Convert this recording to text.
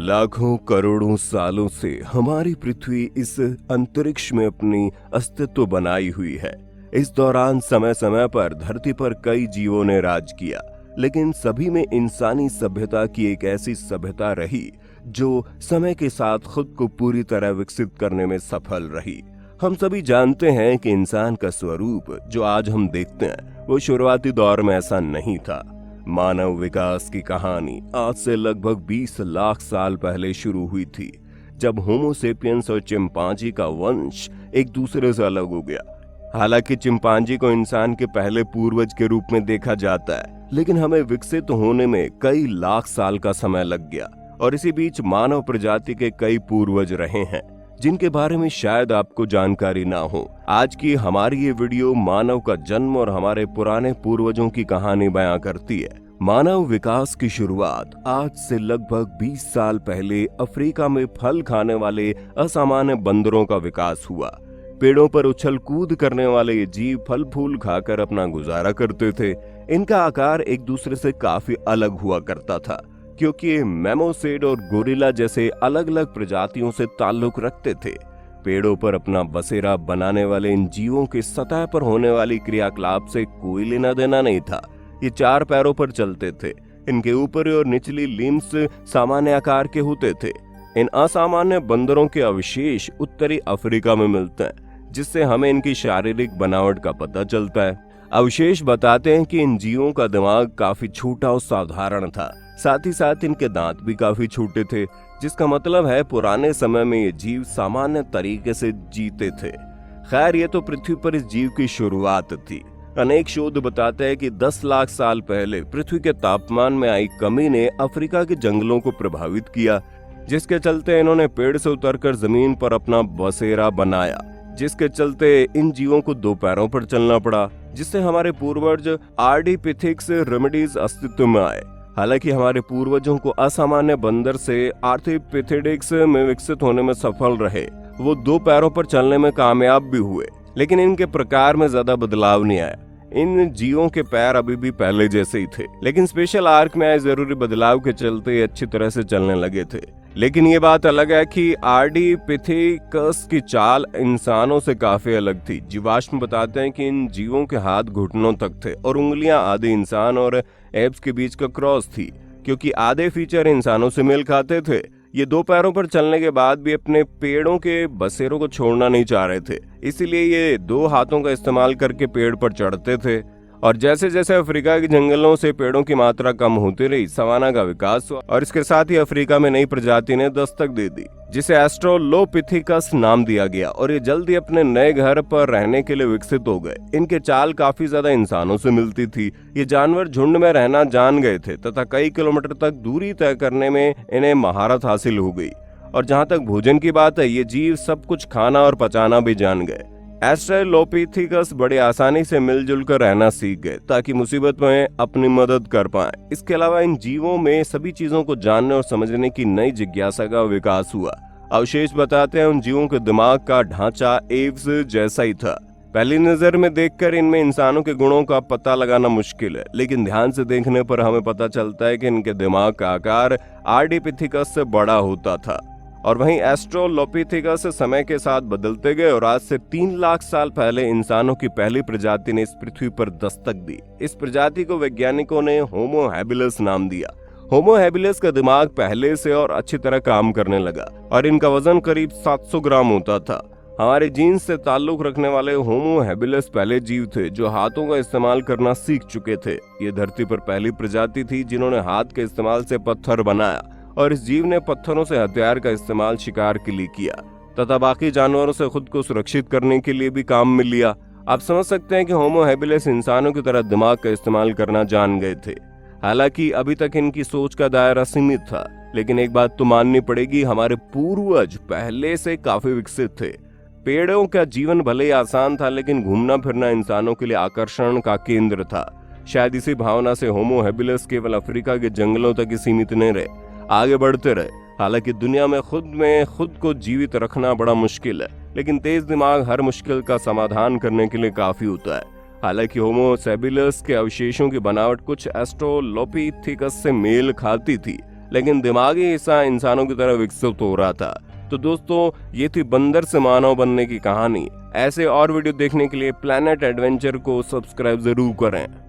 लाखों करोड़ों सालों से हमारी पृथ्वी इस अंतरिक्ष में अपनी अस्तित्व बनाई हुई है। इस दौरान समय समय पर धरती पर कई जीवों ने राज किया, लेकिन सभी में इंसानी सभ्यता की एक ऐसी सभ्यता रही जो समय के साथ खुद को पूरी तरह विकसित करने में सफल रही। हम सभी जानते हैं कि इंसान का स्वरूप जो आज हम देखते हैं वो शुरुआती दौर में ऐसा नहीं था। मानव विकास की कहानी आज से लगभग 20 लाख साल पहले शुरू हुई थी, जब होमोसेपियंस और चिंपांजी का वंश एक दूसरे से अलग हो गया। हालांकि चिंपांजी को इंसान के पहले पूर्वज के रूप में देखा जाता है, लेकिन हमें विकसित होने में कई लाख साल का समय लग गया और इसी बीच मानव प्रजाति के कई पूर्वज रहे हैं जिनके बारे में शायद आपको जानकारी ना हो। आज की हमारी ये वीडियो मानव का जन्म और हमारे पुराने पूर्वजों की कहानी बयां करती है। मानव विकास की शुरुआत आज से लगभग 20 साल पहले अफ्रीका में फल खाने वाले असामान्य बंदरों का विकास हुआ। पेड़ों पर उछल कूद करने वाले ये जीव फल फूल खाकर अपना गुजारा करते थे। इनका आकार एक दूसरे से काफी अलग हुआ करता था, क्योंकि मैमोसेड और गोरिल्ला जैसे अलग अलग प्रजातियों से ताल्लुक रखते थे। पेड़ों पर अपना बसेरा बनाने वाले इन जीवों के सतह पर होने वाली क्रियाकलाप से कोई लेना देना नहीं था। ये 4 पैरों पर चलते थे। इनके ऊपरी और निचली लिम्स सामान्य आकार के होते थे। इन असामान्य बंदरों के अवशेष उत्तरी अफ्रीका में मिलते हैं, जिससे हमें इनकी शारीरिक बनावट का पता चलता है। अवशेष बताते हैं कि इन जीवों का दिमाग काफी छोटा और साधारण था। साथ ही साथ इनके दांत भी काफी छोटे थे, जिसका मतलब है पुराने समय में ये जीव सामान्य तरीके से जीते थे। खैर, ये तो पृथ्वी पर इस जीव की शुरुआत थी। अनेक शोध बताते हैं कि 10 लाख साल पहले पृथ्वी के तापमान में आई कमी ने अफ्रीका के जंगलों को प्रभावित किया, जिसके चलते इन्होंने पेड़ से उतरकर जमीन पर अपना बसेरा बनाया, जिसके चलते इन जीवों को 2 पैरों पर चलना पड़ा, जिससे हमारे पूर्वज आर्डिपिथेक्स रेमिडीज अस्तित्व में आए। हालांकि हमारे पूर्वजों को असामान्य बंदर से आर्थ्रोपिथेडिक्स में विकसित होने में सफल रहे। वो 2 पैरों पर चलने में कामयाब भी हुए, लेकिन इनके प्रकार में ज्यादा बदलाव नहीं आया। इन जीवों के पैर अभी भी पहले जैसे ही थे, लेकिन स्पेशल आर्क में आए जरूरी बदलाव के चलते अच्छी तरह से चलने लगे थे। लेकिन ये बात अलग है कि आर्डिपिथेकस की चाल इंसानों से काफी अलग थी। जीवाश्म बताते हैं कि इन जीवों के हाथ घुटनों तक थे और उंगलियां आधे इंसान और एप्स के बीच का क्रॉस थी, क्योंकि आधे फीचर इंसानों से मेल खाते थे। ये 2 पैरों पर चलने के बाद भी अपने पेड़ों के बसेरों को छोड़ना नहीं चाह रहे थे, इसीलिए ये 2 हाथों का इस्तेमाल करके पेड़ पर चढ़ते थे। और जैसे जैसे अफ्रीका के जंगलों से पेड़ों की मात्रा कम होती रही, सवाना का विकास हुआ और इसके साथ ही अफ्रीका में नई प्रजाति ने दस्तक दे दी, जिसे एस्ट्रोलोपिथिकस नाम दिया गया। और ये जल्दी अपने नए घर पर रहने के लिए विकसित हो गए। इनके चाल काफी ज्यादा इंसानों से मिलती थी। ये जानवर झुंड में रहना जान गए थे तथा कई किलोमीटर तक दूरी तय करने में इन्हें महारत हासिल हो गई। और जहाँ तक भोजन की बात है, ये जीव सब कुछ खाना और पचाना भी जान गए। एस्ट्रोलोपिथिकस बड़े आसानी से मिलजुल कर रहना सीख गए ताकि मुसीबत में अपनी मदद कर पाएं। इसके अलावा इन जीवों में सभी चीजों को जानने और समझने की नई जिज्ञासा का विकास हुआ। अवशेष बताते हैं उन जीवों के दिमाग का ढांचा एव्स जैसा ही था। पहली नजर में देखकर इनमें इंसानों के गुणों का पता लगाना मुश्किल है, लेकिन ध्यान से देखने पर हमें पता चलता है कि इनके दिमाग का आकार आर्डिपिथेकस से बड़ा होता था। और वहीं एस्ट्रोलोपिथिकस समय के साथ बदलते गए और आज से 3 लाख साल पहले इंसानों की पहली प्रजाति ने इस पृथ्वी पर दस्तक दी। इस प्रजाति को वैज्ञानिकों ने होमो हैबिलिस नाम दिया। होमो हैबिलिस का दिमाग पहले से और अच्छी तरह काम करने लगा और इनका वजन करीब 700 ग्राम होता था। हमारे जीन्स से ताल्लुक रखने वाले होमो हैबिलिस पहले जीव थे जो हाथों का इस्तेमाल करना सीख चुके थे। ये धरती पर पहली प्रजाति थी जिन्होंने हाथ के इस्तेमाल से पत्थर बनाया, और इस जीव ने पत्थरों से हथियार का इस्तेमाल शिकार के लिए किया तथा बाकी जानवरों से खुद को सुरक्षित करने के लिए भी काम में लिया। आप समझ सकते हैं कि होमो हैबिलिस इंसानों की तरह दिमाग का इस्तेमाल करना जान गए थे। हालांकि अभी तक इनकी सोच का दायरा सीमित था, लेकिन एक बात तो माननी पड़ेगी, हमारे पूर्वज पहले से काफी विकसित थे। पेड़ों का जीवन भले ही आसान था, लेकिन घूमना फिरना इंसानों के लिए आकर्षण का केंद्र था। शायद इसी भावना से होमो हैबिलिस केवल अफ्रीका के जंगलों तक ही सीमित नहीं रहे, आगे बढ़ते रहे। हालांकि दुनिया में खुद को जीवित रखना बड़ा मुश्किल है, लेकिन तेज दिमाग हर मुश्किल का समाधान करने के लिए काफी होता है। हालांकि होमो हैबिलिस के अवशेषों की बनावट कुछ एस्ट्रोलोपिथिकस से मेल खाती थी, लेकिन दिमागी हिस्सा इंसानों की तरह विकसित हो रहा था। तो दोस्तों, ये थी बंदर से मानव बनने की कहानी। ऐसे और वीडियो देखने के लिए प्लैनेट एडवेंचर को सब्सक्राइब जरूर करें।